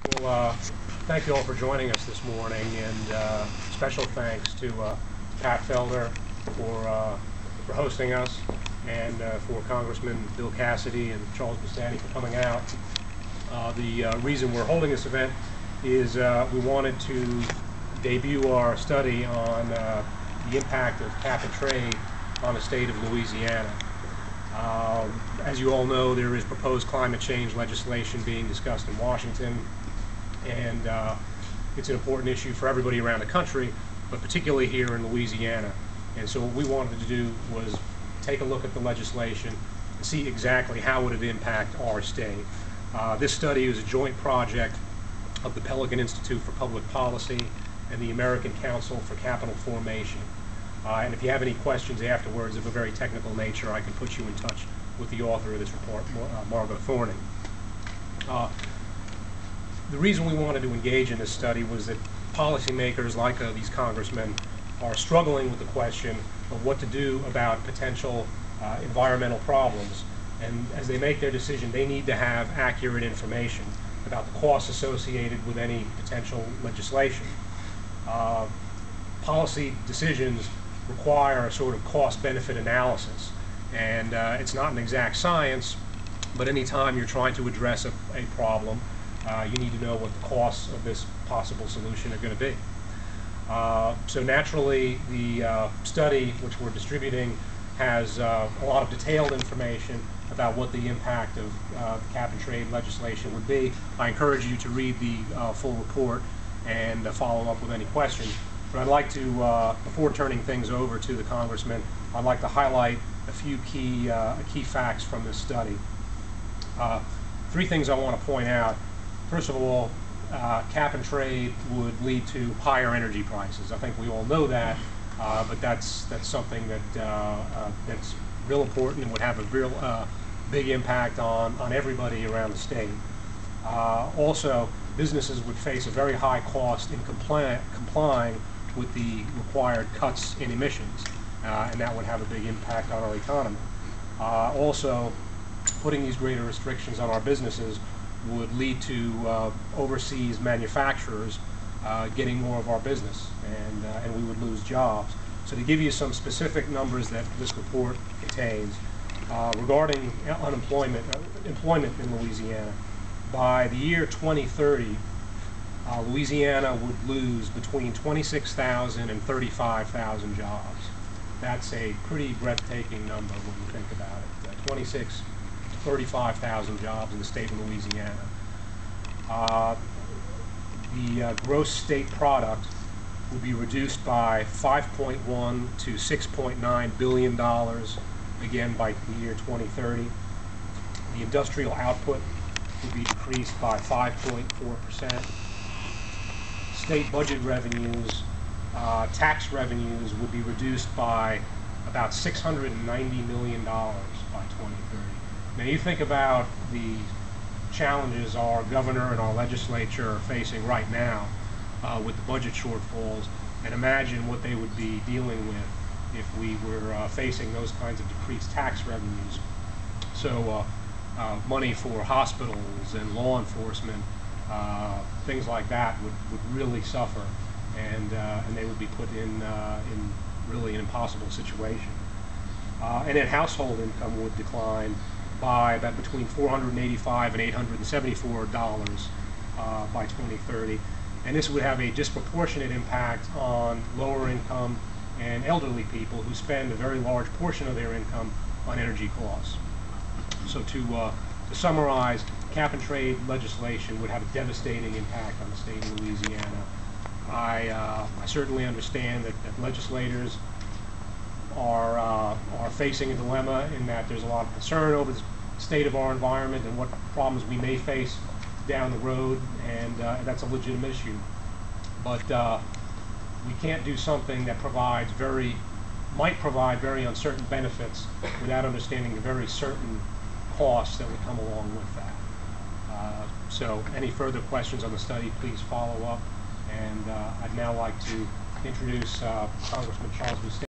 Thank you all for joining us this morning, and special thanks to Pat Felder for hosting us, and for Congressmen Bill Cassidy and Charles Boustany for coming out. The reason we're holding this event is we wanted to debut our study on the impact of cap and trade on the state of Louisiana. As you all know, there is proposed climate change legislation being discussed in Washington, and it's an important issue for everybody around the country, but particularly here in Louisiana. And so what we wanted to do was take a look at the legislation and see exactly how would it impact our state. This study is a joint project of the Pelican Institute for Public Policy and the American Council for Capital Formation. And if you have any questions afterwards of a very technical nature, I can put you in touch with the author of this report, Margot Thorning. The reason we wanted to engage in this study was that policymakers like these congressmen are struggling with the question of what to do about potential environmental problems. And as they make their decision, they need to have accurate information about the costs associated with any potential legislation. Policy decisions require a sort of cost-benefit analysis, and it's not an exact science, but anytime you're trying to address a problem, you need to know what the costs of this possible solution are going to be. So naturally, the study which we're distributing has a lot of detailed information about what the impact of the cap and trade legislation would be. I encourage you to read the full report and follow up with any questions. But I'd like to, before turning things over to the congressman, I'd like to highlight a few key facts from this study. Three things I want to point out. First of all, cap and trade would lead to higher energy prices. I think we all know that, but that's something that's real important and would have a real big impact on everybody around the state. Also, businesses would face a very high cost in complying with the required cuts in emissions, and that would have a big impact on our economy. Also, putting these greater restrictions on our businesses would lead to overseas manufacturers getting more of our business, and we would lose jobs. So to give you some specific numbers that this report contains, regarding employment in Louisiana, by the year 2030, Louisiana would lose between 26,000 and 35,000 jobs. That's a pretty breathtaking number when you think about it. 26 to 35,000 jobs in the state of Louisiana. The gross state product would be reduced by 5.1 to 6.9 billion dollars, again by the year 2030. The industrial output would be decreased by 5.4%. State budget revenues, tax revenues would be reduced by about $690 million by 2030. Now you think about the challenges our governor and our legislature are facing right now with the budget shortfalls, and imagine what they would be dealing with if we were facing those kinds of decreased tax revenues. So money for hospitals and law enforcement, things like that would really suffer, and they would be put in really an impossible situation. And then household income would decline by about between $485 and $874 by 2030, and this would have a disproportionate impact on lower income and elderly people who spend a very large portion of their income on energy costs. So to summarize, cap and trade legislation would have a devastating impact on the state of Louisiana. I certainly understand that legislators are facing a dilemma in that there's a lot of concern over the state of our environment and what problems we may face down the road, and that's a legitimate issue. But we can't do something that might provide very uncertain benefits without understanding the very certain costs that would come along with that. So any further questions on the study, please follow up. And I'd now like to introduce Congressman Charles Boustany.